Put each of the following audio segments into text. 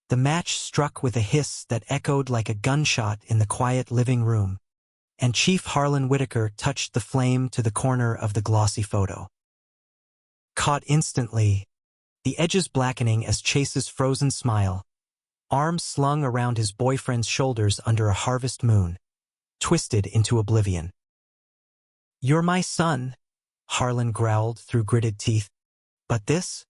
The match struck with a hiss that echoed like a gunshot in the quiet living room, and Chief Harlan Whitaker touched the flame to the corner of the glossy photo. Caught instantly, the edges blackening as Chase's frozen smile, arms slung around his boyfriend's shoulders under a harvest moon, twisted into oblivion. "You're my son," Harlan growled through gritted teeth. "But this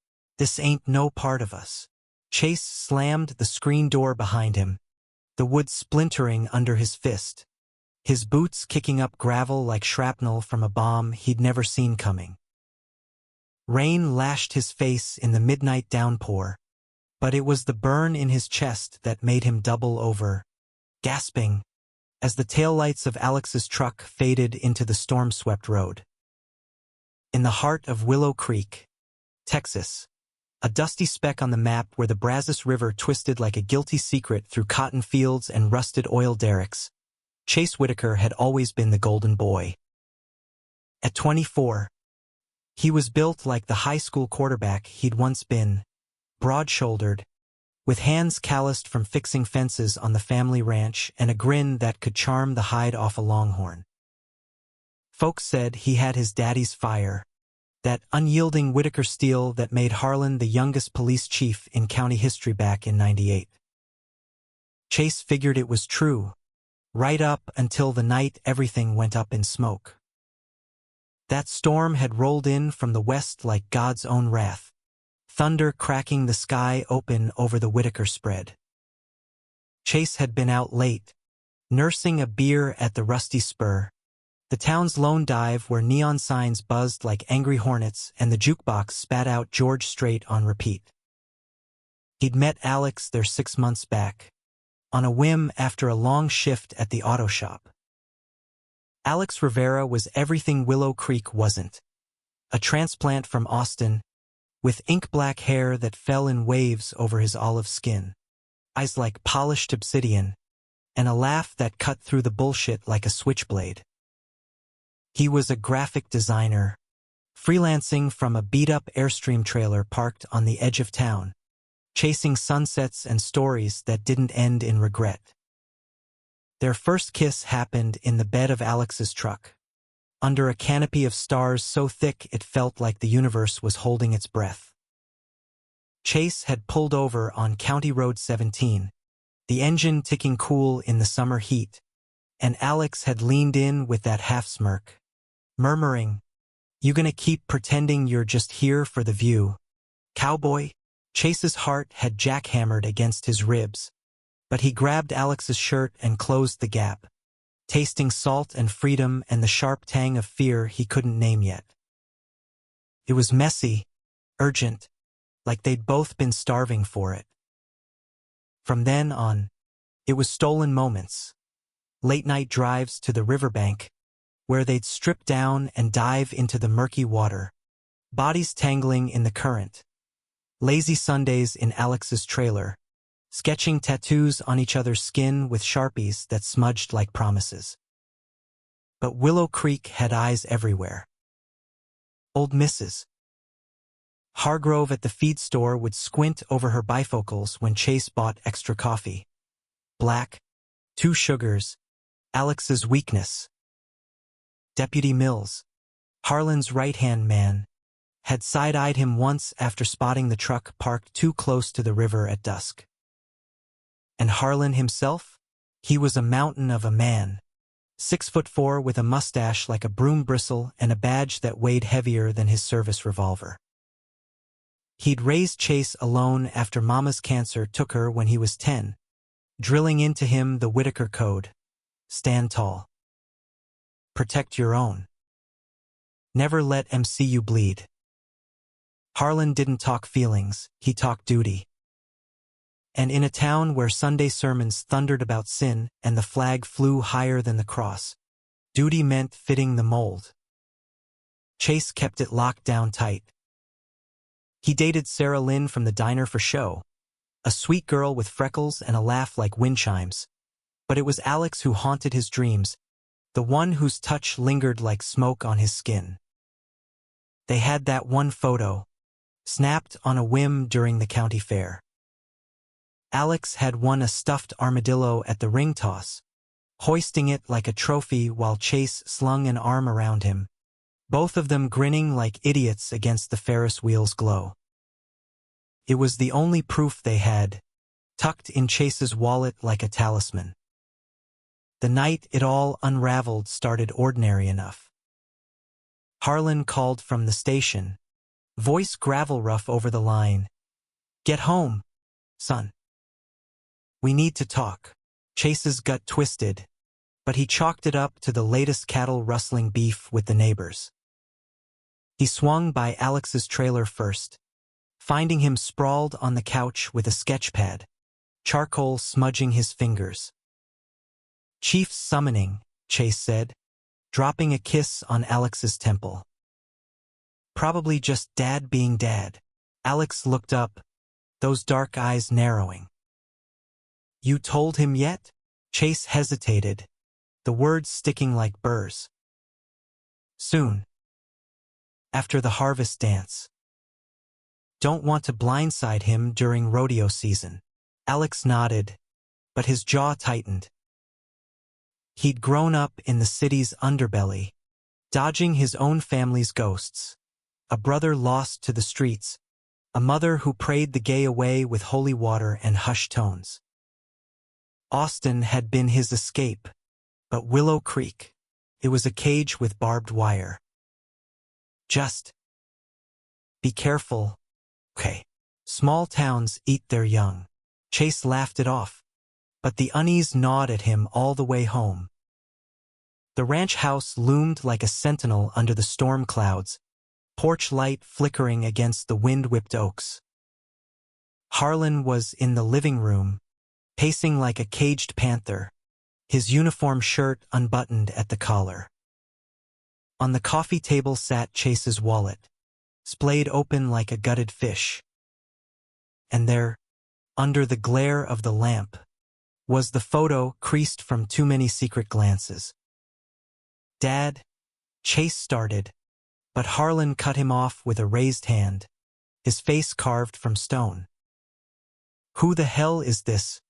ain't no part of us." Chase slammed the screen door behind him, the wood splintering under his fist, his boots kicking up gravel like shrapnel from a bomb he'd never seen coming. Rain lashed his face in the midnight downpour, but it was the burn in his chest that made him double over, gasping, as the taillights of Alex's truck faded into the storm-swept road. In the heart of Willow Creek, Texas, a dusty speck on the map where the Brazos River twisted like a guilty secret through cotton fields and rusted oil derricks, Chase Whitaker had always been the golden boy. At 24, he was built like the high school quarterback he'd once been, broad-shouldered, with hands calloused from fixing fences on the family ranch and a grin that could charm the hide off a longhorn. Folks said he had his daddy's fire, that unyielding Whitaker steel that made Harlan the youngest police chief in county history back in '98. Chase figured it was true, right up until the night everything went up in smoke. That storm had rolled in from the west like God's own wrath, thunder cracking the sky open over the Whitaker spread. Chase had been out late, nursing a beer at the Rusty Spur, the town's lone dive where neon signs buzzed like angry hornets and the jukebox spat out George Strait on repeat. He'd met Alex there 6 months back, on a whim after a long shift at the auto shop. Alex Rivera was everything Willow Creek wasn't. A transplant from Austin, with ink-black hair that fell in waves over his olive skin, eyes like polished obsidian, and a laugh that cut through the bullshit like a switchblade. He was a graphic designer, freelancing from a beat-up Airstream trailer parked on the edge of town, chasing sunsets and stories that didn't end in regret. Their first kiss happened in the bed of Alex's truck, under a canopy of stars so thick it felt like the universe was holding its breath. Chase had pulled over on County Road 17, the engine ticking cool in the summer heat, and Alex had leaned in with that half-smirk, murmuring, "You gonna keep pretending you're just here for the view, cowboy?" Chase's heart had jackhammered against his ribs, but he grabbed Alex's shirt and closed the gap, tasting salt and freedom and the sharp tang of fear he couldn't name yet. It was messy, urgent, like they'd both been starving for it. From then on, it was stolen moments, late-night drives to the riverbank, where they'd strip down and dive into the murky water, bodies tangling in the current. Lazy Sundays in Alex's trailer, sketching tattoos on each other's skin with Sharpies that smudged like promises. But Willow Creek had eyes everywhere. Old Mrs. Hargrove at the feed store would squint over her bifocals when Chase bought extra coffee. Black, 2 sugars, Alex's weakness. Deputy Mills, Harlan's right-hand man, had side-eyed him once after spotting the truck parked too close to the river at dusk. And Harlan himself? He was a mountain of a man, 6'4" with a mustache like a broom bristle and a badge that weighed heavier than his service revolver. He'd raised Chase alone after Mama's cancer took her when he was 10, drilling into him the Whitaker code: stand tall. Protect your own. Never let MCU bleed. Harlan didn't talk feelings, he talked duty. And in a town where Sunday sermons thundered about sin and the flag flew higher than the cross, duty meant fitting the mold. Chase kept it locked down tight. He dated Sarah Lynn from the diner for show, a sweet girl with freckles and a laugh like wind chimes. But it was Alex who haunted his dreams, the one whose touch lingered like smoke on his skin. They had that one photo, snapped on a whim during the county fair. Alex had won a stuffed armadillo at the ring toss, hoisting it like a trophy while Chase slung an arm around him, both of them grinning like idiots against the Ferris wheel's glow. It was the only proof they had, tucked in Chase's wallet like a talisman. The night it all unraveled started ordinary enough. Harlan called from the station, voice gravel rough over the line. "Get home, son. We need to talk." Chase's gut twisted, but he chalked it up to the latest cattle rustling beef with the neighbors. He swung by Alex's trailer first, finding him sprawled on the couch with a sketch pad, charcoal smudging his fingers. "Chief's summoning," Chase said, dropping a kiss on Alex's temple. "Probably just Dad being Dad." Alex looked up, those dark eyes narrowing. "You told him yet?" Chase hesitated, the words sticking like burrs. "Soon. After the harvest dance. Don't want to blindside him during rodeo season." Alex nodded, but his jaw tightened. He'd grown up in the city's underbelly, dodging his own family's ghosts, a brother lost to the streets, a mother who prayed the gay away with holy water and hushed tones. Austin had been his escape, but Willow Creek, it was a cage with barbed wire. "Just be careful, okay? Small towns eat their young." Chase laughed it off, but the unease gnawed at him all the way home. The ranch house loomed like a sentinel under the storm clouds, porch light flickering against the wind-whipped oaks. Harlan was in the living room, pacing like a caged panther, his uniform shirt unbuttoned at the collar. On the coffee table sat Chase's wallet, splayed open like a gutted fish. And there, under the glare of the lamp, was the photo creased from too many secret glances. "Dad," Chase started, but Harlan cut him off with a raised hand, his face carved from stone. "Who the hell is this,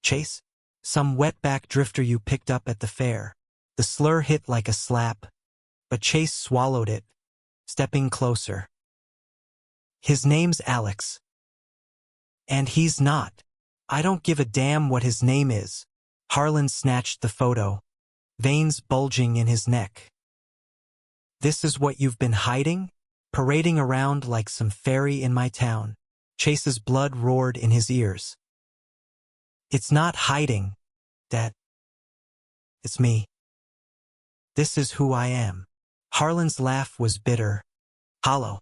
Chase?" "Some wetback drifter you picked up at the fair." The slur hit like a slap, but Chase swallowed it, stepping closer. "His name's Alex. And he's not. I don't give a damn what his name is." Harlan snatched the photo, veins bulging in his neck. "This is what you've been hiding? Parading around like some fairy in my town?" Chase's blood roared in his ears. "It's not hiding, Dad. It's me. This is who I am." Harlan's laugh was bitter, hollow.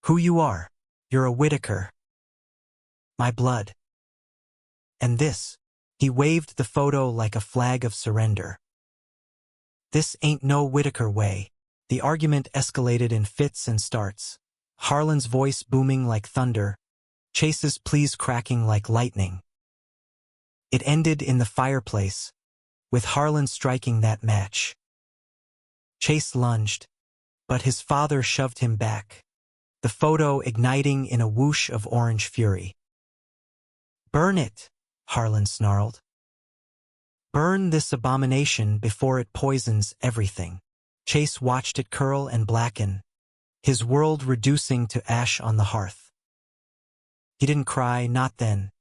"Who you are? You're a Whitaker. My blood. And this." He waved the photo like a flag of surrender. "This ain't no Whitaker way." The argument escalated in fits and starts, Harlan's voice booming like thunder, Chase's pleas cracking like lightning. It ended in the fireplace, with Harlan striking that match. Chase lunged, but his father shoved him back, the photo igniting in a whoosh of orange fury. "Burn it," Harlan snarled. "Burn this abomination before it poisons everything." Chase watched it curl and blacken, his world reducing to ash on the hearth. He didn't cry, not then.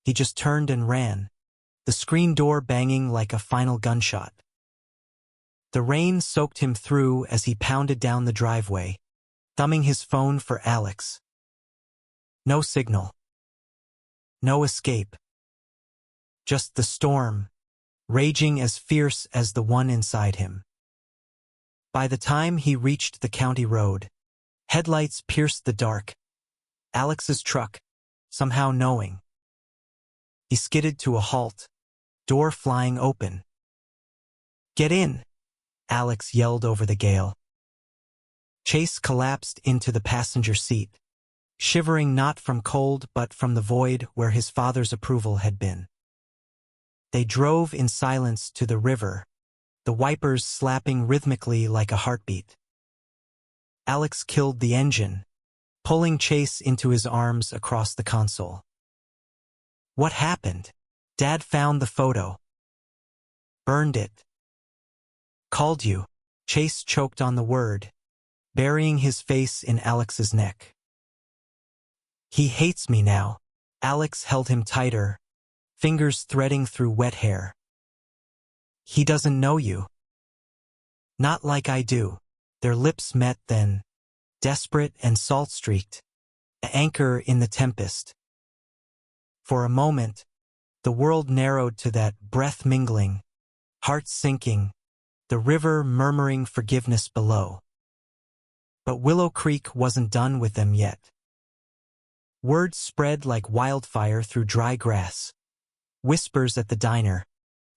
He just turned and ran, the screen door banging like a final gunshot. The rain soaked him through as he pounded down the driveway, thumbing his phone for Alex. No signal. No escape. Just the storm, raging as fierce as the one inside him. By the time he reached the county road, headlights pierced the dark. Alex's truck, somehow knowing. He skidded to a halt, door flying open. "Get in," Alex yelled over the gale. Chase collapsed into the passenger seat, shivering not from cold but from the void where his father's approval had been. They drove in silence to the river, the wipers slapping rhythmically like a heartbeat. Alex killed the engine, pulling Chase into his arms across the console. What happened? Dad found the photo. Burned it. Called you. Chase choked on the word, burying his face in Alex's neck. He hates me now. Alex held him tighter, fingers threading through wet hair. He doesn't know you. Not like I do. Their lips met then, desperate and salt-streaked, an anchor in the tempest. For a moment, the world narrowed to that breath mingling, heart sinking, the river murmuring forgiveness below. But Willow Creek wasn't done with them yet. Words spread like wildfire through dry grass. Whispers at the diner,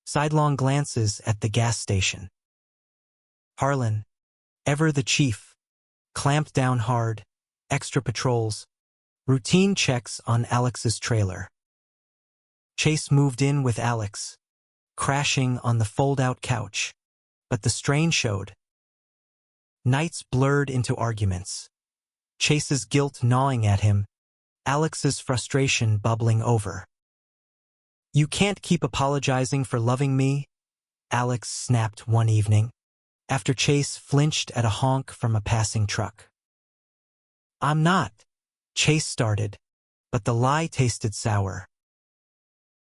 sidelong glances at the gas station. Harlan, ever the chief, clamped down hard, extra patrols, routine checks on Alex's trailer. Chase moved in with Alex, crashing on the fold-out couch, but the strain showed. Nights blurred into arguments. Chase's guilt gnawing at him, Alex's frustration bubbling over. You can't keep apologizing for loving me, Alex snapped one evening, after Chase flinched at a honk from a passing truck. I'm not, Chase started, but the lie tasted sour.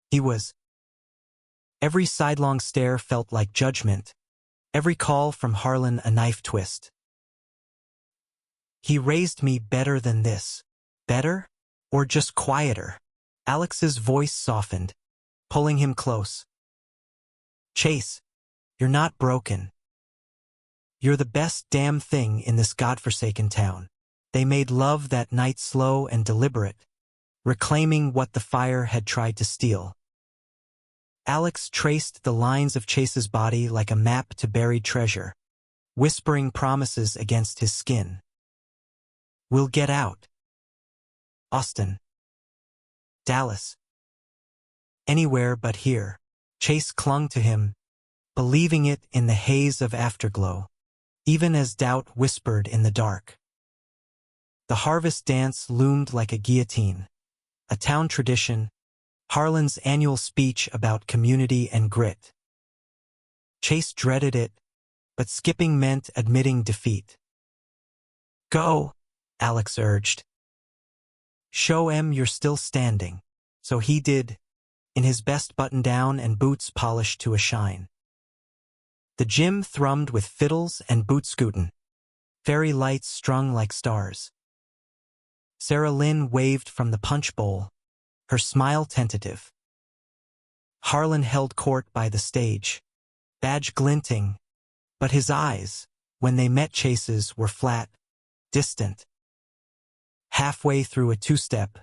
He was. Every sidelong stare felt like judgment, every call from Harlan a knife twist. He raised me better than this. Better? Or just quieter? Alex's voice softened, pulling him close. Chase, you're not broken. You're the best damn thing in this godforsaken town. They made love that night slow and deliberate, reclaiming what the fire had tried to steal. Alex traced the lines of Chase's body like a map to buried treasure, whispering promises against his skin. We'll get out. Austin. Dallas. Anywhere but here. Chase clung to him, believing it in the haze of afterglow, even as doubt whispered in the dark. The harvest dance loomed like a guillotine, a town tradition, Harlan's annual speech about community and grit. Chase dreaded it, but skipping meant admitting defeat. Go, Alex urged. Show 'em you're still standing. So he did, in his best button-down and boots polished to a shine. The gym thrummed with fiddles and boot-scootin', fairy lights strung like stars. Sarah Lynn waved from the punch bowl, her smile tentative. Harlan held court by the stage, badge glinting, but his eyes, when they met Chase's, were flat, distant. Halfway through a two-step,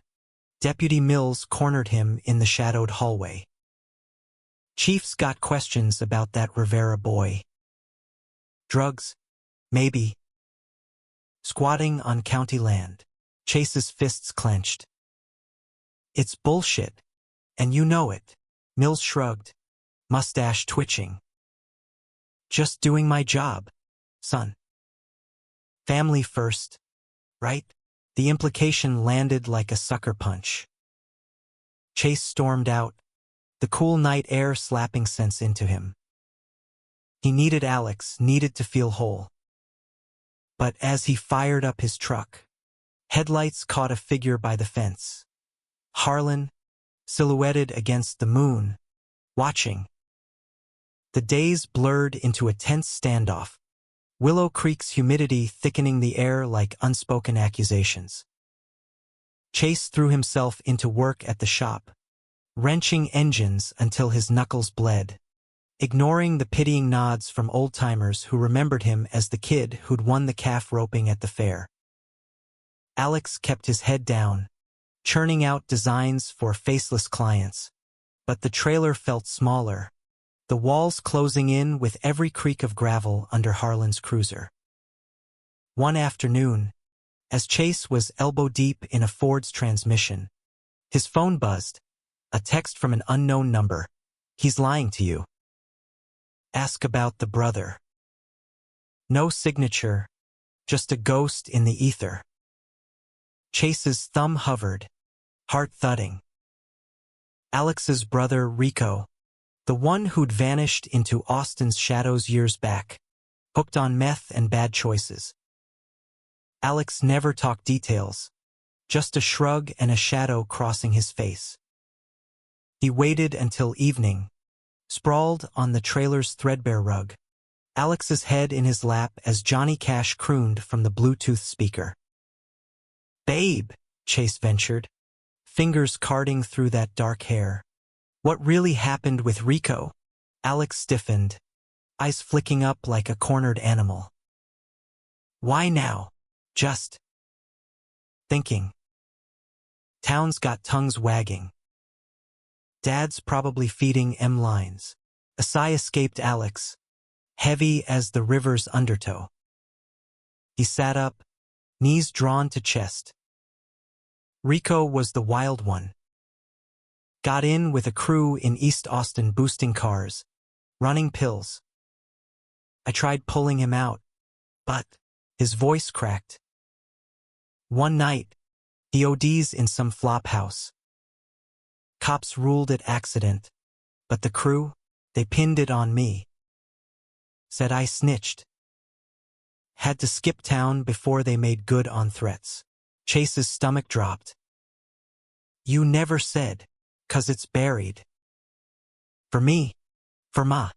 Deputy Mills cornered him in the shadowed hallway. Chief's got questions about that Rivera boy. Drugs? Maybe. Squatting on county land. Chase's fists clenched. It's bullshit, and you know it. Mills shrugged, mustache twitching. Just doing my job, son. Family first, right? The implication landed like a sucker punch. Chase stormed out, the cool night air slapping sense into him. He needed Alex, needed to feel whole. But as he fired up his truck, headlights caught a figure by the fence. Harlan, silhouetted against the moon, watching. The days blurred into a tense standoff, Willow Creek's humidity thickening the air like unspoken accusations. Chase threw himself into work at the shop, wrenching engines until his knuckles bled, ignoring the pitying nods from old-timers who remembered him as the kid who'd won the calf roping at the fair. Alex kept his head down, churning out designs for faceless clients, but the trailer felt smaller, the walls closing in with every creak of gravel under Harlan's cruiser. One afternoon, as Chase was elbow-deep in a Ford's transmission, his phone buzzed, a text from an unknown number. He's lying to you. Ask about the brother. No signature, just a ghost in the ether. Chase's thumb hovered, heart thudding. Alex's brother Rico, the one who'd vanished into Austin's shadows years back, hooked on meth and bad choices. Alex never talked details, just a shrug and a shadow crossing his face. He waited until evening, sprawled on the trailer's threadbare rug, Alex's head in his lap as Johnny Cash crooned from the Bluetooth speaker. "Babe," Chase ventured, fingers carding through that dark hair. "What really happened with Rico?" Alex stiffened, eyes flicking up like a cornered animal. "Why now?" "Just thinking." Town's got tongues wagging. Dad's probably feeding M-lines. A sigh escaped Alex, heavy as the river's undertow. He sat up, knees drawn to chest. Rico was the wild one. Got in with a crew in East Austin boosting cars, running pills. I tried pulling him out, but his voice cracked. One night, he ODs in some flop house. Cops ruled it accident, but the crew, they pinned it on me. Said I snitched. Had to skip town before they made good on threats. Chase's stomach dropped. "You never said, 'cause it's buried." "For me, for Ma.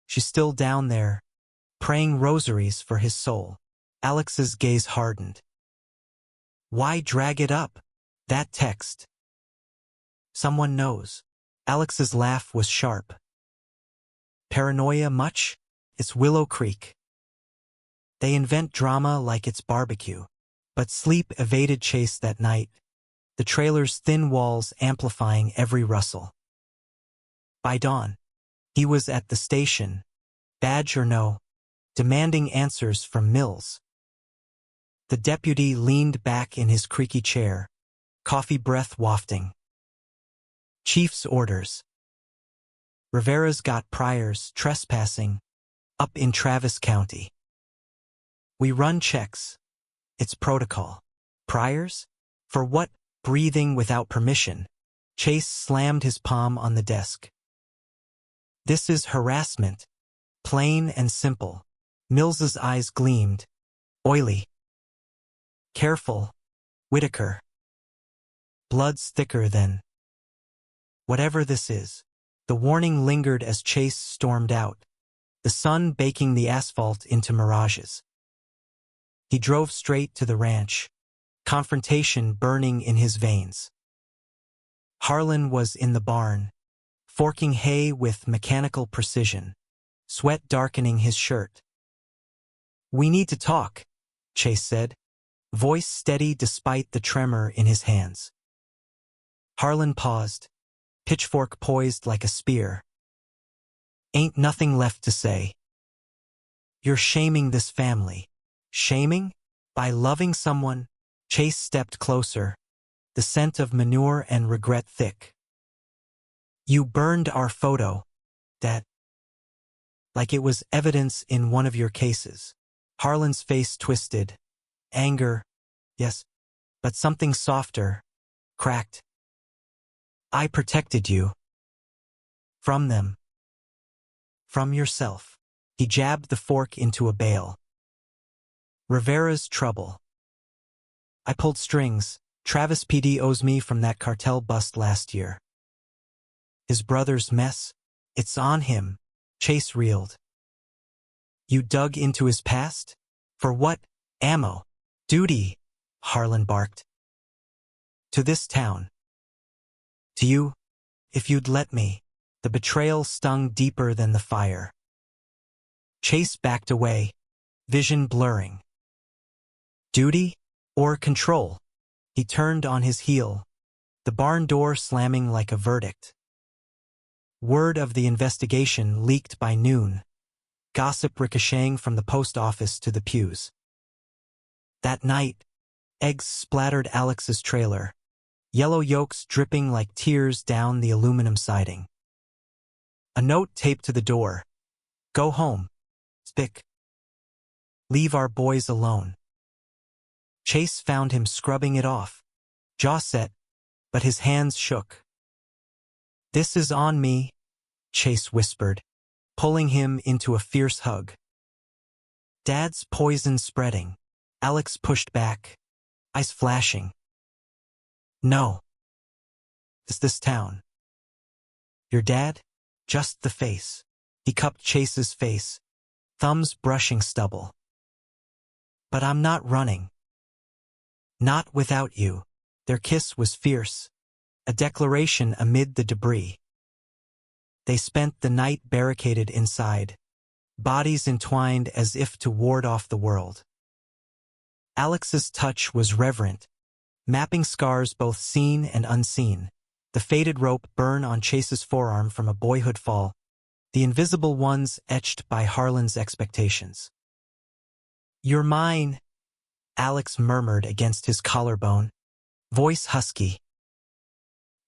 She's still down there, praying rosaries for his soul." Alex's gaze hardened. "Why drag it up? That text. Someone knows." Alex's laugh was sharp. "Paranoia much? It's Willow Creek. They invent drama like it's barbecue." But sleep evaded Chase that night, the trailer's thin walls amplifying every rustle. By dawn, he was at the station, badge or no, demanding answers from Mills. The deputy leaned back in his creaky chair, coffee breath wafting. "Chief's orders. Rivera's got priors trespassing up in Travis County. We run checks. It's protocol." "Priors? For what?" Breathing without permission, Chase slammed his palm on the desk. "This is harassment. Plain and simple." Mills's eyes gleamed, oily. "Careful, Whitaker. Blood's thicker than." "Whatever this is." The warning lingered as Chase stormed out, the sun baking the asphalt into mirages. He drove straight to the ranch, confrontation burning in his veins. Harlan was in the barn, forking hay with mechanical precision, sweat darkening his shirt. "We need to talk," Chase said, voice steady despite the tremor in his hands. Harlan paused, pitchfork poised like a spear. "Ain't nothing left to say. You're shaming this family." "Shaming? By loving someone?" Chase stepped closer, the scent of manure and regret thick. "You burned our photo, Dad. Like it was evidence in one of your cases." Harlan's face twisted. Anger, yes, but something softer, cracked. "I protected you. From them. From yourself." He jabbed the fork into a bale. "Rivera's trouble. I pulled strings. Travis PD owes me from that cartel bust last year. His brother's mess? It's on him." Chase reeled. "You dug into his past? For what? Ammo. Duty," Harlan barked. "To this town. To you, if you'd let me." The betrayal stung deeper than the fire. Chase backed away, vision blurring. Duty or control? He turned on his heel, the barn door slamming like a verdict. Word of the investigation leaked by noon, gossip ricocheting from the post office to the pews. That night, eggs splattered Alex's trailer, yellow yolks dripping like tears down the aluminum siding. A note taped to the door. "Go home. Spick. Leave our boys alone." Chase found him scrubbing it off, jaw set, but his hands shook. This is on me, Chase whispered, pulling him into a fierce hug. Dad's poison spreading. Alex pushed back, eyes flashing. No. It's this town. Your dad? Just the face. He cupped Chase's face, thumbs brushing stubble. But I'm not running. Not without you. Their kiss was fierce, a declaration amid the debris. They spent the night barricaded inside, bodies entwined as if to ward off the world. Alex's touch was reverent, mapping scars both seen and unseen, the faded rope burn on Chase's forearm from a boyhood fall, the invisible ones etched by Harlan's expectations. You're mine, Alex murmured against his collarbone, voice husky.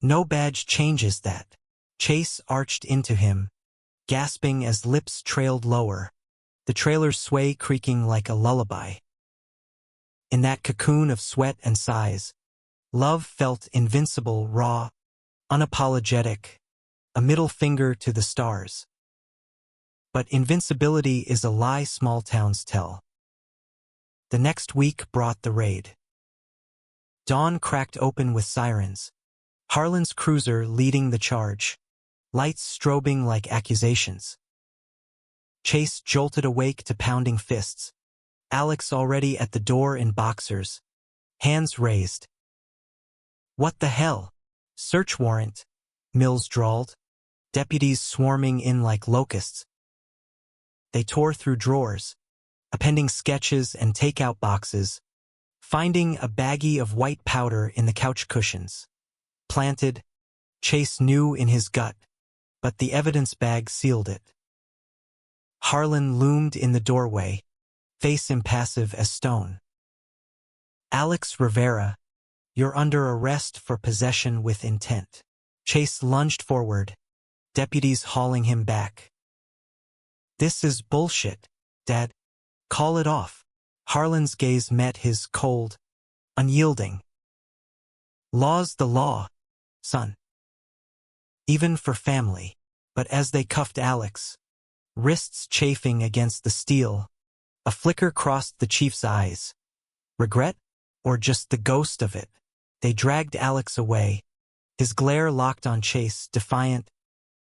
No badge changes that. Chase arched into him, gasping as lips trailed lower, the trailer's sway creaking like a lullaby. In that cocoon of sweat and sighs, love felt invincible, raw, unapologetic, a middle finger to the stars. But invincibility is a lie small towns tell. The next week brought the raid. Dawn cracked open with sirens, Harlan's cruiser leading the charge, lights strobing like accusations. Chase jolted awake to pounding fists, Alex already at the door in boxers, hands raised. What the hell? Search warrant, Mills drawled, deputies swarming in like locusts. They tore through drawers, appending sketches and takeout boxes, finding a baggie of white powder in the couch cushions. Planted, Chase knew in his gut, but the evidence bag sealed it. Harlan loomed in the doorway, face impassive as stone. Alex Rivera, you're under arrest for possession with intent. Chase lunged forward, deputies hauling him back. This is bullshit, Dad. Call it off. Harlan's gaze met his cold, unyielding. Law's the law, son. Even for family. But as they cuffed Alex, wrists chafing against the steel, a flicker crossed the chief's eyes. Regret? Or just the ghost of it? They dragged Alex away, his glare locked on Chase, defiant,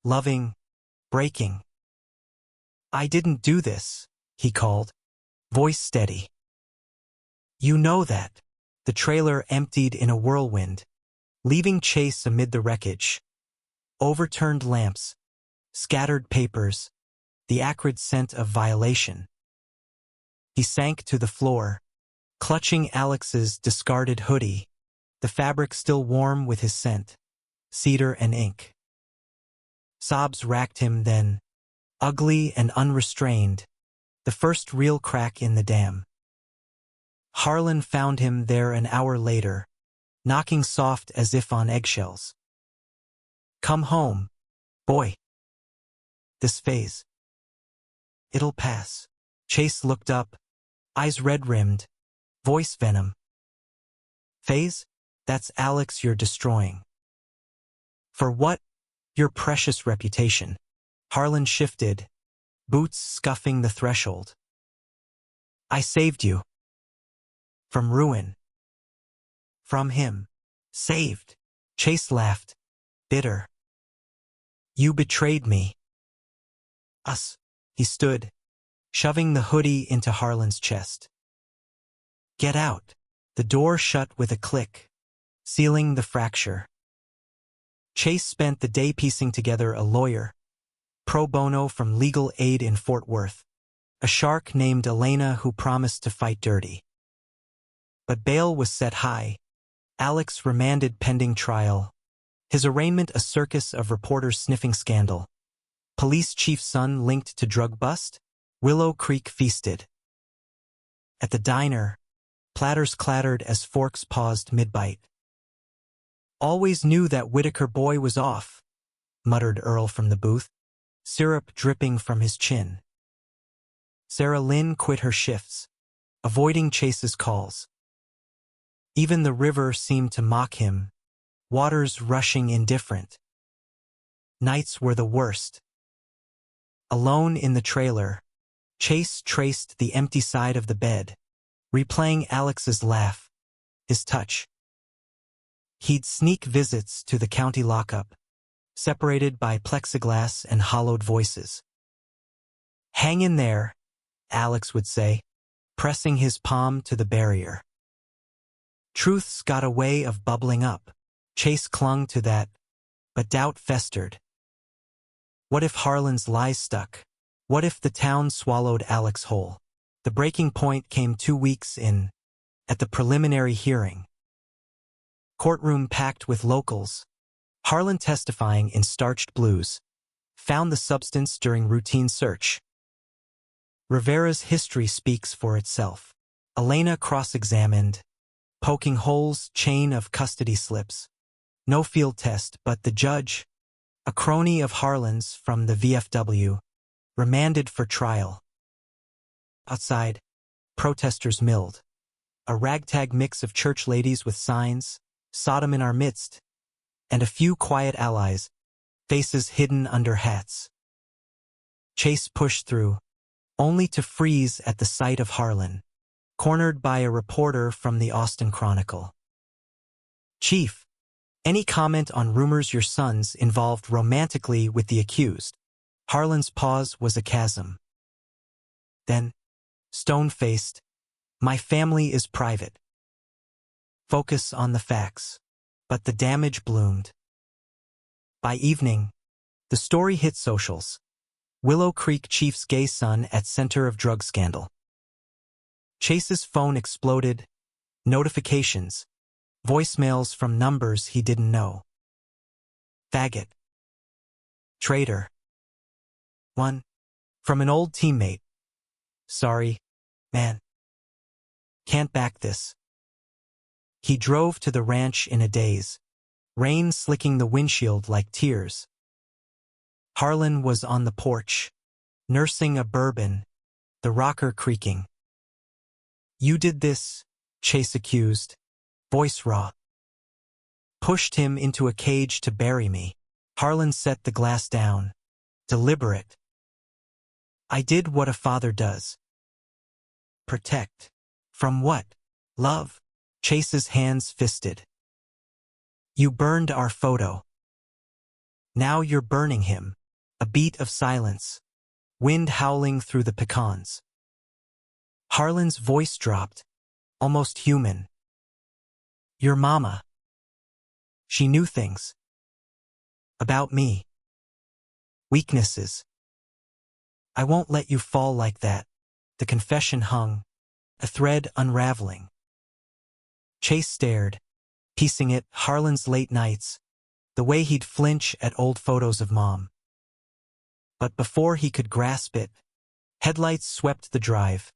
loving, breaking. I didn't do this, he called, voice steady. You know that. The trailer emptied in a whirlwind, leaving Chase amid the wreckage. Overturned lamps, scattered papers, the acrid scent of violation. He sank to the floor, clutching Alex's discarded hoodie, the fabric still warm with his scent, cedar and ink. Sobs racked him then, ugly and unrestrained, the first real crack in the dam. Harlan found him there an hour later, knocking soft as if on eggshells. Come home, boy. This phase. It'll pass. Chase looked up, eyes red-rimmed, voice venom. Phase? That's Alex you're destroying. For what? Your precious reputation. Harlan shifted, boots scuffing the threshold. I saved you. From ruin. From him. Saved. Chase laughed, bitter. You betrayed me. Us. He stood, shoving the hoodie into Harlan's chest. Get out. The door shut with a click, sealing the fracture. Chase spent the day piecing together a lawyer, pro bono from Legal Aid in Fort Worth, a shark named Elena who promised to fight dirty. But bail was set high. Alex remanded pending trial, his arraignment a circus of reporters sniffing scandal. Police chief's son linked to drug bust, Willow Creek feasted. At the diner, platters clattered as forks paused mid-bite. Always knew that Whitaker boy was off, muttered Earl from the booth, syrup dripping from his chin. Sarah Lynn quit her shifts, avoiding Chase's calls. Even the river seemed to mock him, waters rushing indifferent. Nights were the worst. Alone in the trailer, Chase traced the empty side of the bed, replaying Alex's laugh, his touch. He'd sneak visits to the county lockup, separated by plexiglass and hollowed voices. "Hang in there," Alex would say, pressing his palm to the barrier. Truth's got a way of bubbling up. Chase clung to that, but doubt festered. What if Harlan's lies stuck? What if the town swallowed Alex whole? The breaking point came 2 weeks in, at the preliminary hearing. Courtroom packed with locals. Harlan, testifying in starched blues, found the substance during routine search. Rivera's history speaks for itself. Elena cross-examined, poking holes, chain of custody slips. No field test, but the judge, a crony of Harlan's from the VFW, remanded for trial. Outside, protesters milled. A ragtag mix of church ladies with signs, "Sodom in our midst," and a few quiet allies, faces hidden under hats. Chase pushed through, only to freeze at the sight of Harlan, cornered by a reporter from the Austin Chronicle. "Chief, any comment on rumors your sons involved romantically with the accused?" Harlan's pause was a chasm. Then, stone-faced, "My family is private. Focus on the facts." But the damage bloomed. By evening, the story hit socials. Willow Creek chief's gay son at center of drug scandal. Chase's phone exploded. Notifications. Voicemails from numbers he didn't know. "Faggot. Traitor. One. From an old teammate. Sorry, man. Can't back this." He drove to the ranch in a daze, rain slicking the windshield like tears. Harlan was on the porch, nursing a bourbon, the rocker creaking. "You did this," Chase accused, voice raw. "Pushed him into a cage to bury me." Harlan set the glass down, deliberate. "I did what a father does." "Protect. From what? Love?" Chase's hands fisted. "You burned our photo. Now you're burning him." A beat of silence, wind howling through the pecans. Harlan's voice dropped, almost human. "Your mama. She knew things. About me. Weaknesses. I won't let you fall like that." The confession hung, a thread unraveling. Chase stared, piecing it. Harlan's late nights, the way he'd flinch at old photos of Mom. But before he could grasp it, headlights swept the drive.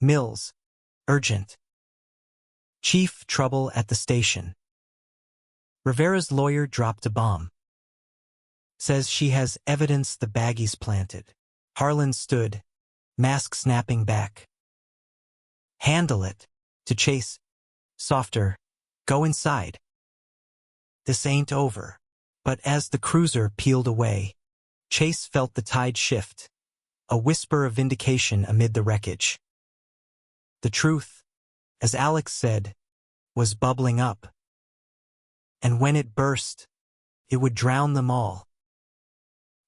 Mills. Urgent. "Chief, trouble at the station." Rivera's lawyer dropped a bomb. "Says she has evidence the baggies planted." Harlan stood, mask snapping back. "Handle it." To Chase. Softer. "Go inside. This ain't over." But as the cruiser peeled away, Chase felt the tide shift, a whisper of vindication amid the wreckage. The truth, as Alex said, was bubbling up. And when it burst, it would drown them all.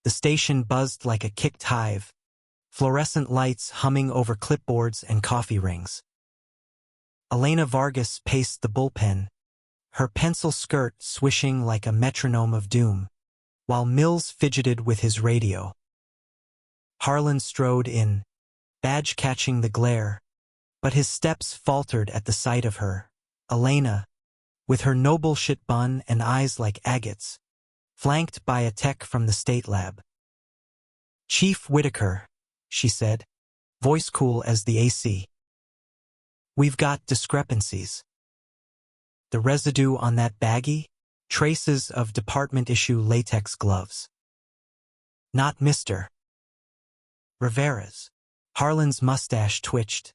The station buzzed like a kicked hive, fluorescent lights humming over clipboards and coffee rings. Elena Vargas paced the bullpen, her pencil skirt swishing like a metronome of doom, while Mills fidgeted with his radio. Harlan strode in, badge catching the glare, but his steps faltered at the sight of her. Elena, with her no bullshit bun and eyes like agates, flanked by a tech from the state lab. "Chief Whitaker," she said, voice cool as the AC. "We've got discrepancies. The residue on that baggie? Traces of department-issue latex gloves. Not Mr. Rivera's." Harlan's mustache twitched.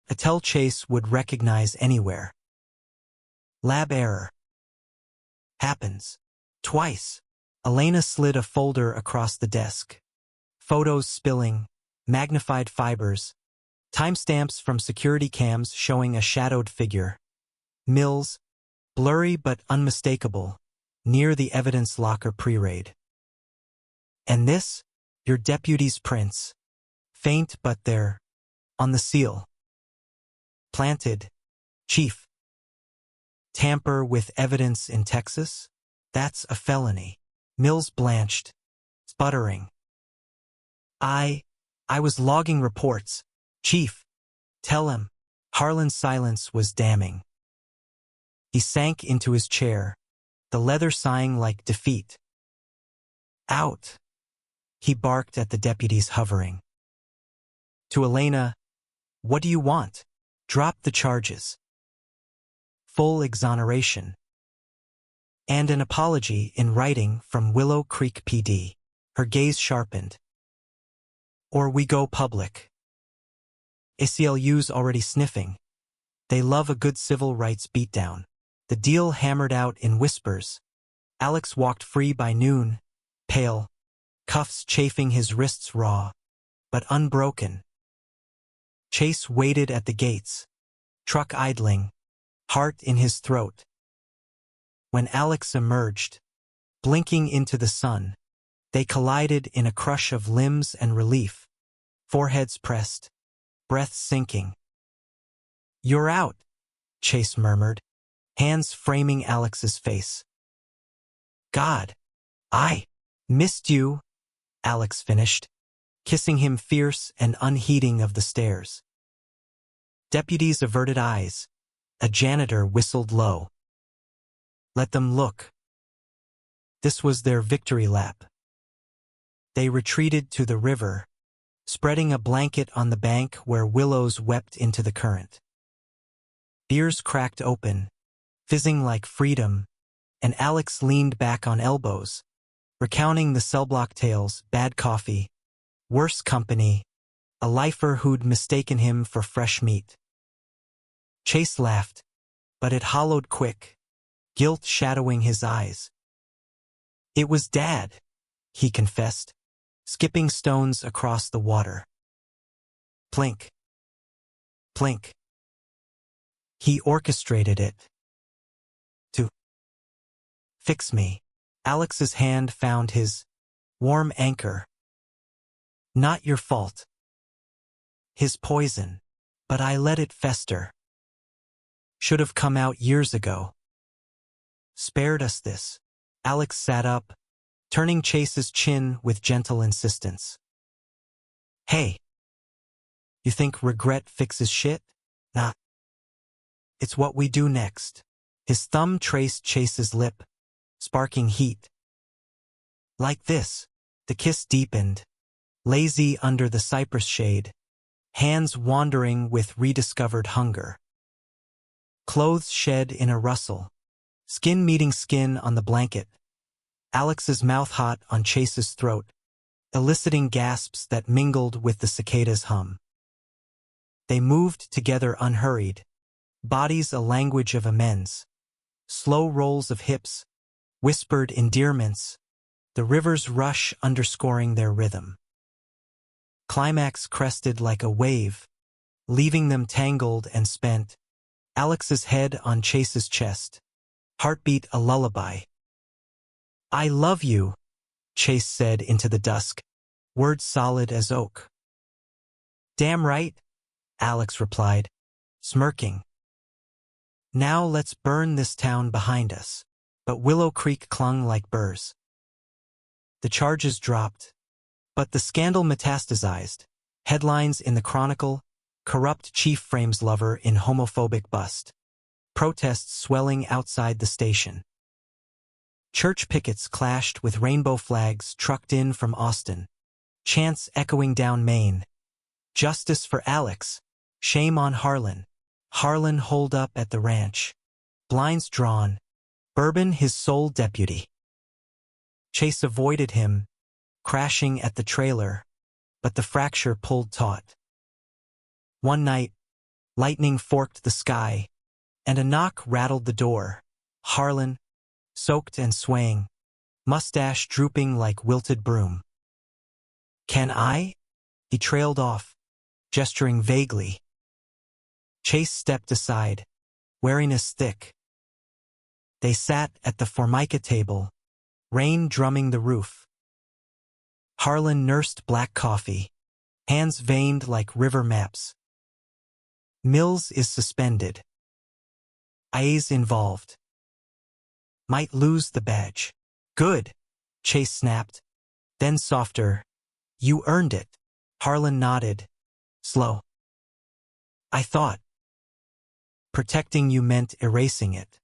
A tell Chase would recognize anywhere. "Lab error. Happens. Twice." Elena slid a folder across the desk. Photos spilling, magnified fibers, timestamps from security cams showing a shadowed figure. Mills, blurry but unmistakable, near the evidence locker pre-raid. And this? Your deputy's prints. Faint but there. On the seal. Planted. Chief. Tamper with evidence in Texas? That's a felony. Mills blanched, sputtering. I was logging reports. Chief. Tell him. Harlan's silence was damning. He sank into his chair, the leather sighing like defeat. Out. He barked at the deputies hovering. To Elena, what do you want? Drop the charges. Full exoneration. And an apology in writing from Willow Creek PD. Her gaze sharpened. Or we go public. ACLU's already sniffing. They love a good civil rights beatdown. The deal hammered out in whispers. Alex walked free by noon, pale, cuffs chafing his wrists raw, but unbroken. Chase waited at the gates, truck idling, heart in his throat. When Alex emerged, blinking into the sun, they collided in a crush of limbs and relief, foreheads pressed, breath sinking. You're out, Chase murmured, hands framing Alex's face. God, I missed you, Alex finished, kissing him fierce and unheeding of the stares. Deputies averted eyes. A janitor whistled low. Let them look. This was their victory lap. They retreated to the river, spreading a blanket on the bank where willows wept into the current. Beers cracked open, fizzing like freedom, and Alex leaned back on elbows, recounting the cell block tales, bad coffee, worse company, a lifer who'd mistaken him for fresh meat. Chase laughed, but it hollowed quick, guilt shadowing his eyes. It was Dad, he confessed, skipping stones across the water. Plink. Plink. He orchestrated it. To fix me. Alex's hand found his warm anchor. Not your fault. His poison, but I let it fester. Should have come out years ago. Spared us this. Alex sat up, turning Chase's chin with gentle insistence. Hey. You think regret fixes shit? Nah. It's what we do next. His thumb traced Chase's lip, sparking heat. Like this. The kiss deepened, lazy under the cypress shade, hands wandering with rediscovered hunger. Clothes shed in a rustle, skin meeting skin on the blanket, Alex's mouth hot on Chase's throat, eliciting gasps that mingled with the cicada's hum. They moved together unhurried, bodies a language of amends, slow rolls of hips, whispered endearments, the river's rush underscoring their rhythm. Climax crested like a wave, leaving them tangled and spent, Alex's head on Chase's chest, heartbeat a lullaby. I love you, Chase said into the dusk, words solid as oak. Damn right, Alex replied, smirking. Now let's burn this town behind us. But Willow Creek clung like burrs. The charges dropped, but the scandal metastasized. Headlines in the Chronicle, corrupt chief frames lover in homophobic bust. Protests swelling outside the station. Church pickets clashed with rainbow flags trucked in from Austin. Chants echoing down Maine. Justice for Alex. Shame on Harlan. Harlan holed up at the ranch. Blinds drawn. Bourbon his sole deputy. Chase avoided him, crashing at the trailer, but the fracture pulled taut. One night, lightning forked the sky, and a knock rattled the door. Harlan, soaked and swaying, mustache drooping like wilted broom. "Can I?" He trailed off, gesturing vaguely. Chase stepped aside, wariness thick. They sat at the formica table, rain drumming the roof. Harlan nursed black coffee, hands veined like river maps. Mills is suspended. Eyes involved. Might lose the badge. "Good," Chase snapped. Then softer. "You earned it." Harlan nodded. Slow. "I thought protecting you meant erasing it."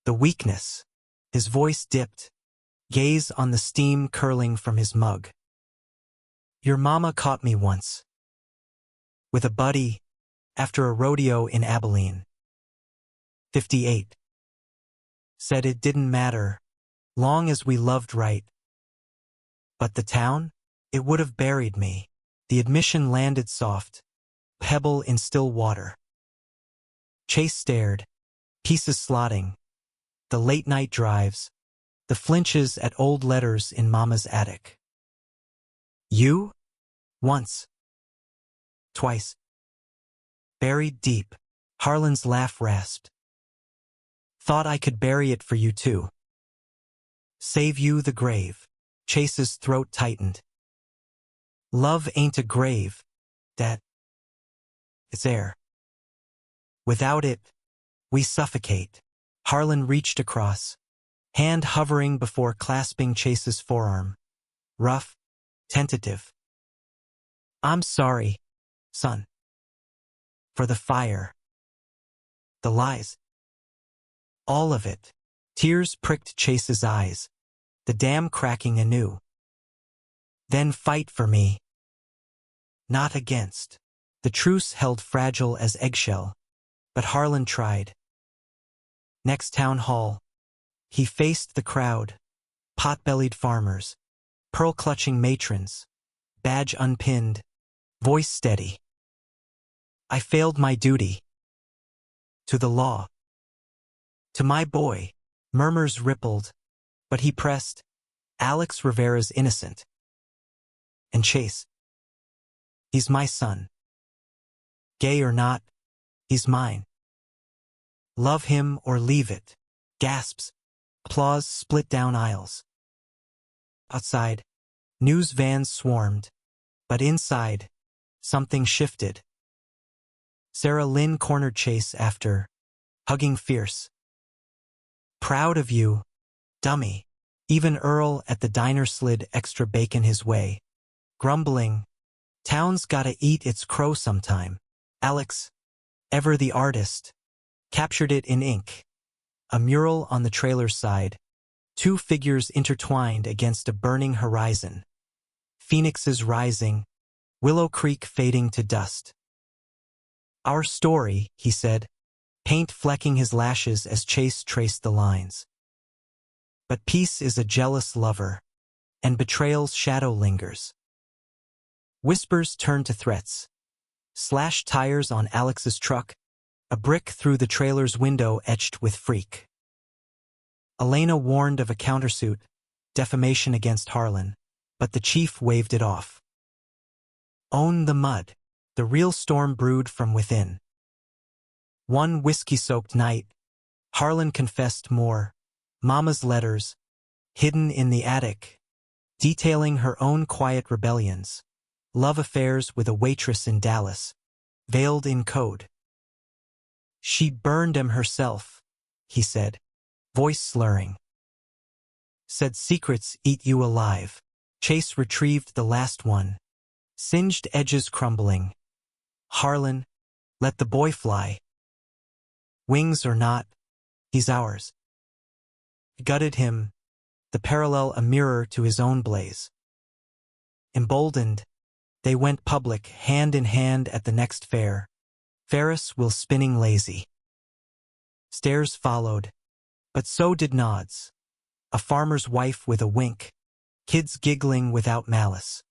The weakness. His voice dipped, gaze on the steam curling from his mug. "Your mama caught me once. With a buddy, after a rodeo in Abilene. 58. Said it didn't matter, long as we loved right. But the town? It would have buried me." The admission landed soft, pebble in still water. Chase stared, pieces slotting, the late-night drives, the flinches at old letters in Mama's attic. "You? Once. Twice. Buried deep." Harlan's laugh rasped. "Thought I could bury it for you too. Save you the grave." Chase's throat tightened. "Love ain't a grave, Dad. It's air. Without it, we suffocate." Harlan reached across, hand hovering before clasping Chase's forearm. Rough, tentative. "I'm sorry, son. For the fire. The lies. All of it." Tears pricked Chase's eyes, the dam cracking anew. "Then fight for me. Not against." The truce held fragile as eggshell, but Harlan tried. Next town hall, he faced the crowd, pot-bellied farmers, pearl-clutching matrons, badge unpinned, voice steady. "I failed my duty. To the law. To my boy." Murmurs rippled, but he pressed, "Alex Rivera's innocent. And Chase. He's my son. Gay or not, he's mine. Love him or leave it." Gasps. Applause split down aisles. Outside, news vans swarmed, but inside, something shifted. Sarah Lynn cornered Chase after, hugging fierce. "Proud of you, dummy." Even Earl at the diner slid extra bacon his way, grumbling, "Town's gotta eat its crow sometime." Alex, ever the artist, captured it in ink. A mural on the trailer's side, two figures intertwined against a burning horizon. Phoenixes rising, Willow Creek fading to dust. "Our story," he said, paint flecking his lashes as Chase traced the lines. "But peace is a jealous lover, and betrayal's shadow lingers." Whispers turned to threats. Slashed tires on Alex's truck, a brick through the trailer's window etched with freak. Elena warned of a countersuit, defamation against Harlan, but the chief waved it off. Own the mud. The real storm brewed from within. One whiskey-soaked night, Harlan confessed more. Mama's letters, hidden in the attic, detailing her own quiet rebellions. Love affairs with a waitress in Dallas, veiled in code. "She burned 'em herself," he said, voice slurring. "Said secrets eat you alive." Chase retrieved the last one, singed edges crumbling. "Harlan, let the boy fly. Wings or not, he's ours." Gutted him, the parallel a mirror to his own blaze. Emboldened, they went public hand in hand at the next fair. Ferris wheel spinning lazy. Stares followed, but so did nods. A farmer's wife with a wink, kids giggling without malice.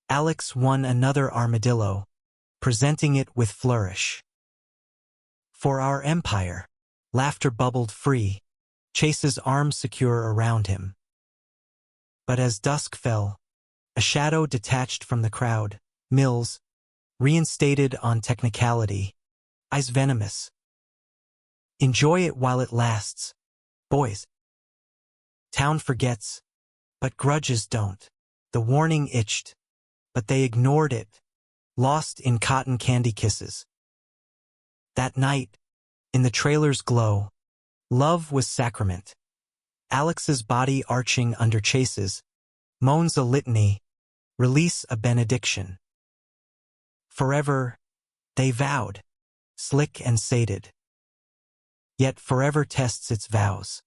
Alex won another armadillo, presenting it with flourish. "For our empire." Laughter bubbled free. Chase's arms secure around him. But as dusk fell, a shadow detached from the crowd. Mills, reinstated on technicality, eyes venomous. Enjoy it while it lasts, boys. Town forgets, but grudges don't. The warning itched, but they ignored it, lost in cotton candy kisses. That night, in the trailer's glow, love was sacrament. Alex's body arching under Chase's, moans a litany, release a benediction. Forever, they vowed, slick and sated. Yet forever tests its vows.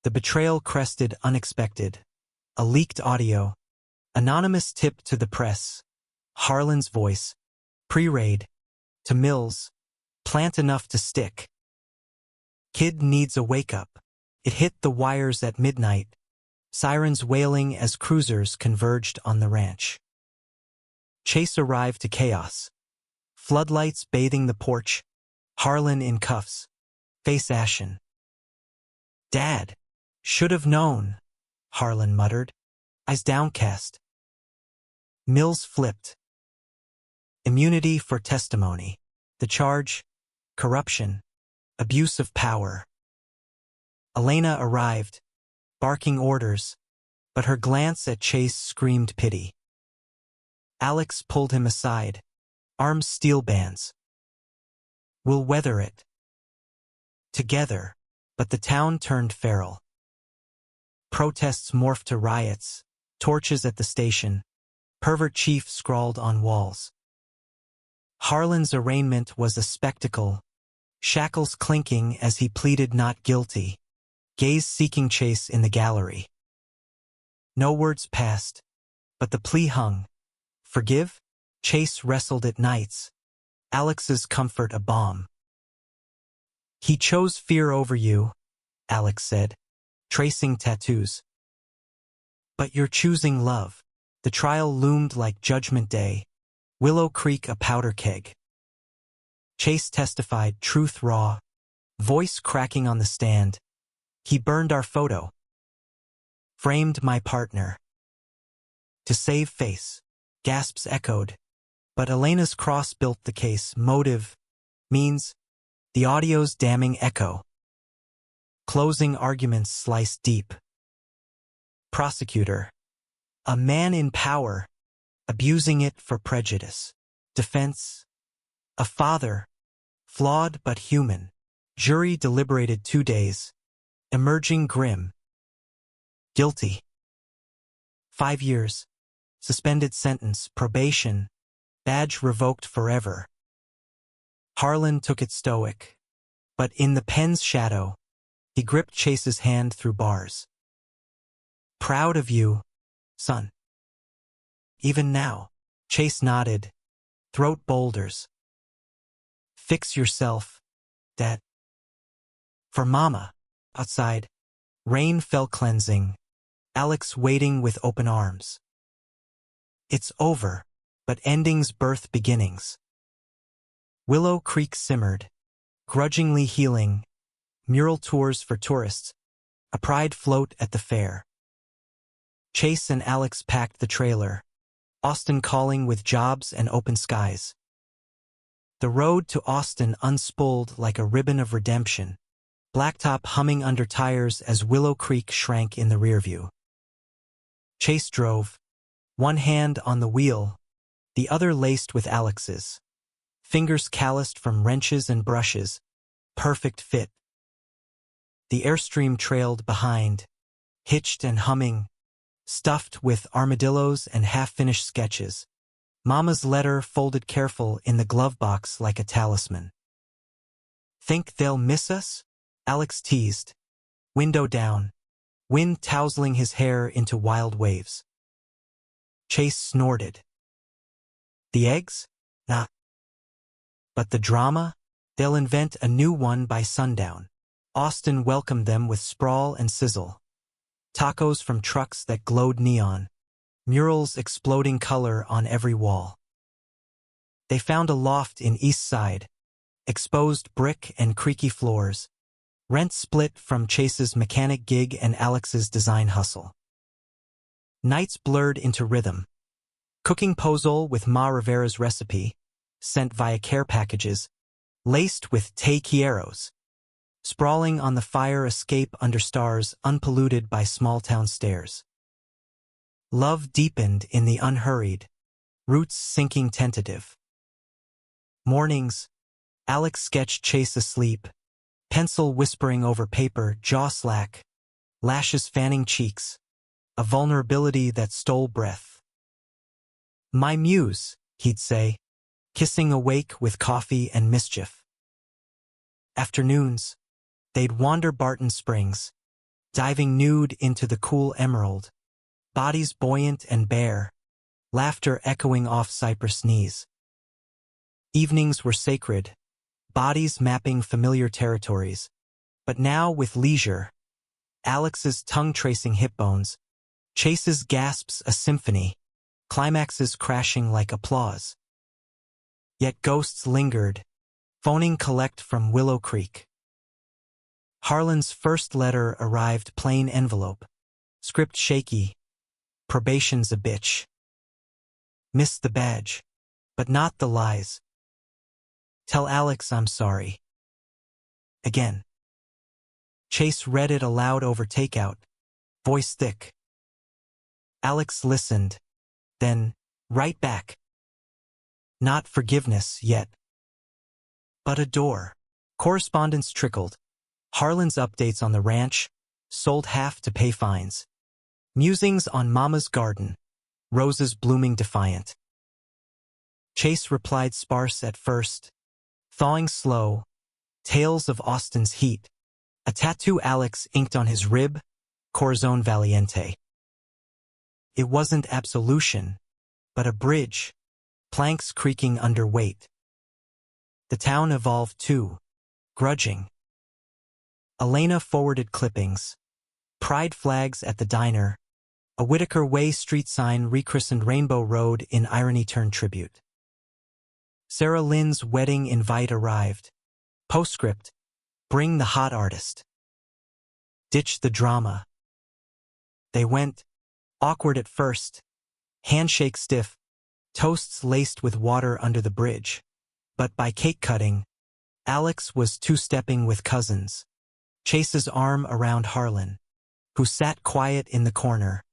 The betrayal crested unexpected. A leaked audio, anonymous tip to the press, Harlan's voice, pre-raid, to Mills, plant enough to stick. Kid needs a wake-up. It hit the wires at midnight, sirens wailing as cruisers converged on the ranch. Chase arrived to chaos. Floodlights bathing the porch, Harlan in cuffs, face ashen. Dad, should have known, Harlan muttered, eyes downcast. Mills flipped. Immunity for testimony. The charge, corruption, abuse of power. Elena arrived, barking orders, but her glance at Chase screamed pity. Alex pulled him aside, arms steel bands. We'll weather it. Together, but the town turned feral. Protests morphed to riots, torches at the station, pervert chief scrawled on walls. Harlan's arraignment was a spectacle, shackles clinking as he pleaded not guilty, gaze seeking Chase in the gallery. No words passed, but the plea hung. Forgive? Chase wrestled at nights, Alex's comfort a balm. He chose fear over you, Alex said, tracing tattoos. But you're choosing love. The trial loomed like Judgment Day, Willow Creek a powder keg. Chase testified, truth raw, voice cracking on the stand. He burned our photo. Framed my partner. To save face, gasps echoed. But Elena's cross built the case. Motive, means, the audio's damning echo. Closing arguments sliced deep. Prosecutor, a man in power, abusing it for prejudice. Defense, a father, flawed but human. Jury deliberated 2 days, emerging grim. Guilty. 5 years, suspended sentence, probation, badge revoked forever. Harlan took it stoic, but in the pen's shadow, he gripped Chase's hand through bars. Proud of you, son. Even now, Chase nodded, throat boulders. Fix yourself, Dad. For Mama. Outside, rain fell cleansing, Alex waiting with open arms. It's over, but endings birth beginnings. Willow Creek simmered, grudgingly healing, mural tours for tourists, a pride float at the fair. Chase and Alex packed the trailer, Austin calling with jobs and open skies. The road to Austin unspooled like a ribbon of redemption, blacktop humming under tires as Willow Creek shrank in the rearview. Chase drove, one hand on the wheel, the other laced with Alex's. Fingers calloused from wrenches and brushes, perfect fit. The Airstream trailed behind, hitched and humming, stuffed with armadillos and half-finished sketches. Mama's letter folded careful in the glove box like a talisman. Think they'll miss us? Alex teased. Window down, wind tousling his hair into wild waves. Chase snorted. The eggs? Nah. But the drama? They'll invent a new one by sundown. Austin welcomed them with sprawl and sizzle. Tacos from trucks that glowed neon. Murals exploding color on every wall. They found a loft in East Side. Exposed brick and creaky floors. Rent split from Chase's mechanic gig and Alex's design hustle. Nights blurred into rhythm. Cooking pozole with Ma Rivera's recipe, sent via care packages, laced with te quieros. Sprawling on the fire escape under stars unpolluted by small-town stares. Love deepened in the unhurried, roots sinking tentative. Mornings, Alex sketched Chase asleep, pencil whispering over paper, jaw slack, lashes fanning cheeks, a vulnerability that stole breath. "My muse," he'd say, kissing awake with coffee and mischief. Afternoons, they'd wander Barton Springs, diving nude into the cool emerald, bodies buoyant and bare, laughter echoing off cypress knees. Evenings were sacred, bodies mapping familiar territories, but now with leisure, Alex's tongue-tracing hip bones, Chase's gasps a symphony, climaxes crashing like applause. Yet ghosts lingered, phoning collect from Willow Creek. Harlan's first letter arrived plain envelope, script shaky, probation's a bitch. Missed the badge, but not the lies. Tell Alex I'm sorry. Again. Chase read it aloud over takeout, voice thick. Alex listened, then, right back. Not forgiveness yet. But a door. Correspondence trickled. Harlan's updates on the ranch, sold half to pay fines. Musings on Mama's garden, roses blooming defiant. Chase replied sparse at first, thawing slow, tales of Austin's heat, a tattoo Alex inked on his rib, Corazon Valiente. It wasn't absolution, but a bridge, planks creaking under weight. The town evolved too, grudging. Elena forwarded clippings, pride flags at the diner, a Whitaker Way street sign rechristened Rainbow Road in irony turned tribute. Sarah Lynn's wedding invite arrived. Postscript, bring the hot artist. Ditch the drama. They went, awkward at first, handshake stiff, toasts laced with water under the bridge. But by cake cutting, Alex was two-stepping with cousins. Chase's arm around Harlan, who sat quiet in the corner,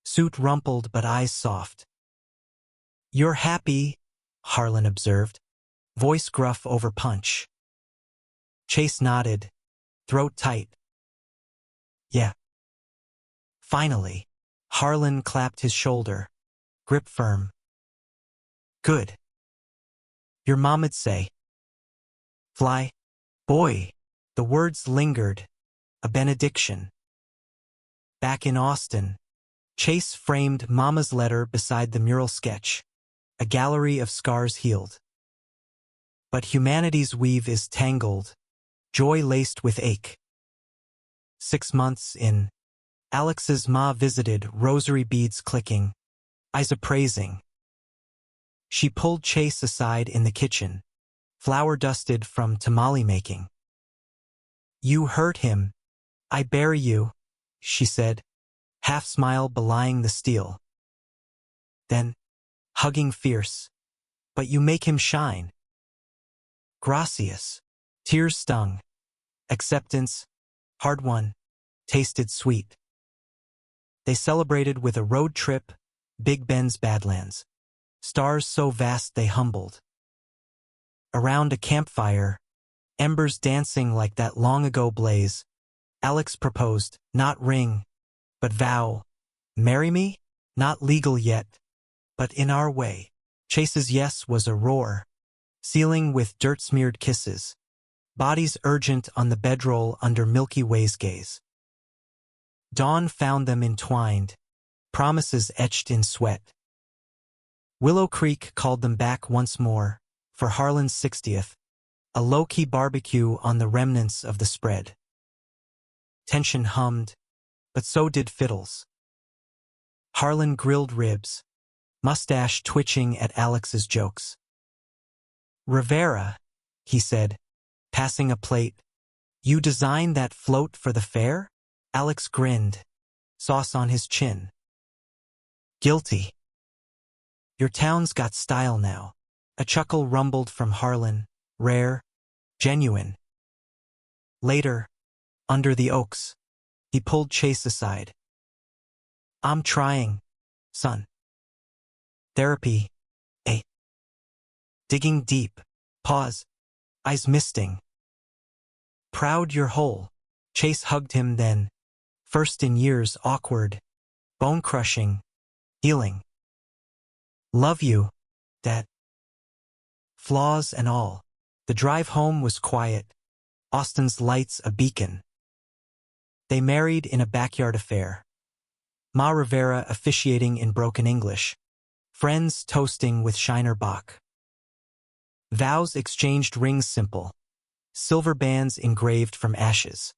suit rumpled but eyes soft. "You're happy," Harlan observed, voice gruff over punch. Chase nodded, throat tight. "Yeah." Finally, Harlan clapped his shoulder, grip firm. "Good. Your mom'd say. Fly, boy." The words lingered, a benediction. Back in Austin, Chase framed Mama's letter beside the mural sketch, a gallery of scars healed. But humanity's weave is tangled, joy laced with ache. 6 months in, Alex's ma visited, rosary beads clicking, eyes appraising. She pulled Chase aside in the kitchen, flour dusted from tamale making. "You hurt him. I bury you," she said, half smile belying the steel. Then, hugging fierce, "But you make him shine." Gracias. Tears stung. Acceptance, hard won, tasted sweet. They celebrated with a road trip, Big Ben's Badlands. Stars so vast they humbled. Around a campfire, embers dancing like that long-ago blaze, Alex proposed, not ring, but vow. "Marry me? Not legal yet, but in our way." Chase's yes was a roar, sealing with dirt-smeared kisses, bodies urgent on the bedroll under Milky Way's gaze. Dawn found them entwined, promises etched in sweat. Willow Creek called them back once more, for Harlan's 60th, a low-key barbecue on the remnants of the spread. Tension hummed, but so did fiddles. Harlan grilled ribs, mustache twitching at Alex's jokes. "Rivera," he said, passing a plate, You designed that float for the fair? Alex grinned, sauce on his chin. Guilty. Your town's got style now. A chuckle rumbled from Harlan, rare, genuine. Later, under the oaks, he pulled Chase aside. I'm trying, son. Therapy, eh? Digging deep. Pause. Eyes misting. Proud you're whole. Chase hugged him then. First in years, awkward, bone-crushing, healing. Love you, Dad. Flaws and all. The drive home was quiet. Austin's lights a beacon. They married in a backyard affair. Ma Rivera officiating in broken English. Friends toasting with Shiner Bach. Vows exchanged rings simple. Silver bands engraved from ashes.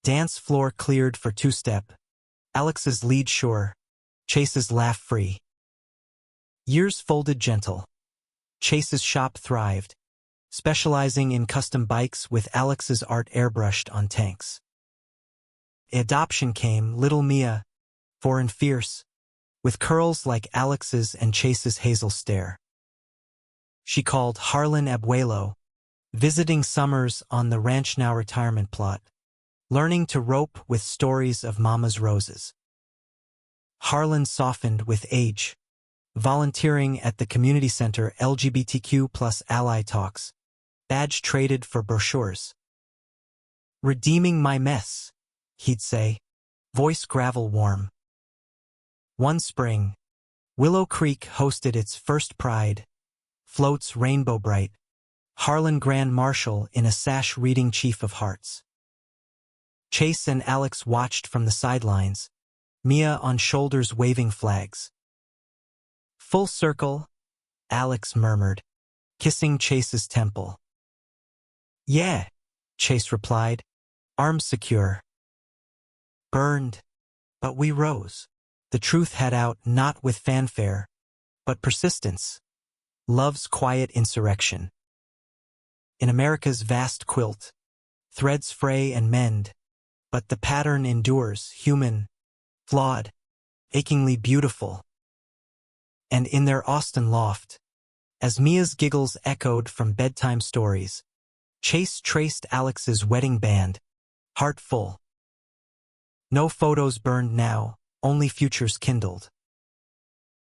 Dance floor cleared for two-step. Alex's lead sure. Chase's laugh free. Years folded gentle. Chase's shop thrived, specializing in custom bikes with Alex's art airbrushed on tanks. Adoption came, little Mia, foreign fierce, with curls like Alex's and Chase's hazel stare. She called Harlan Abuelo, visiting summers on the ranch now retirement plot, learning to rope with stories of Mama's roses. Harlan softened with age, volunteering at the community center LGBTQ plus ally talks, badge traded for brochures. Redeeming my mess, he'd say, voice gravel warm. One spring, Willow Creek hosted its first Pride, floats rainbow bright, Harlan Grand Marshal in a sash reading Chief of Hearts. Chase and Alex watched from the sidelines, Mia on shoulders waving flags. Full circle, Alex murmured, kissing Chase's temple. Yeah, Chase replied, arms secure. Burned, but we rose. The truth had out not with fanfare, but persistence. Love's quiet insurrection. In America's vast quilt, threads fray and mend, but the pattern endures, human, flawed, achingly beautiful. And in their Austin loft, as Mia's giggles echoed from bedtime stories, Chase traced Alex's wedding band, heart full. No photos burned now, only futures kindled.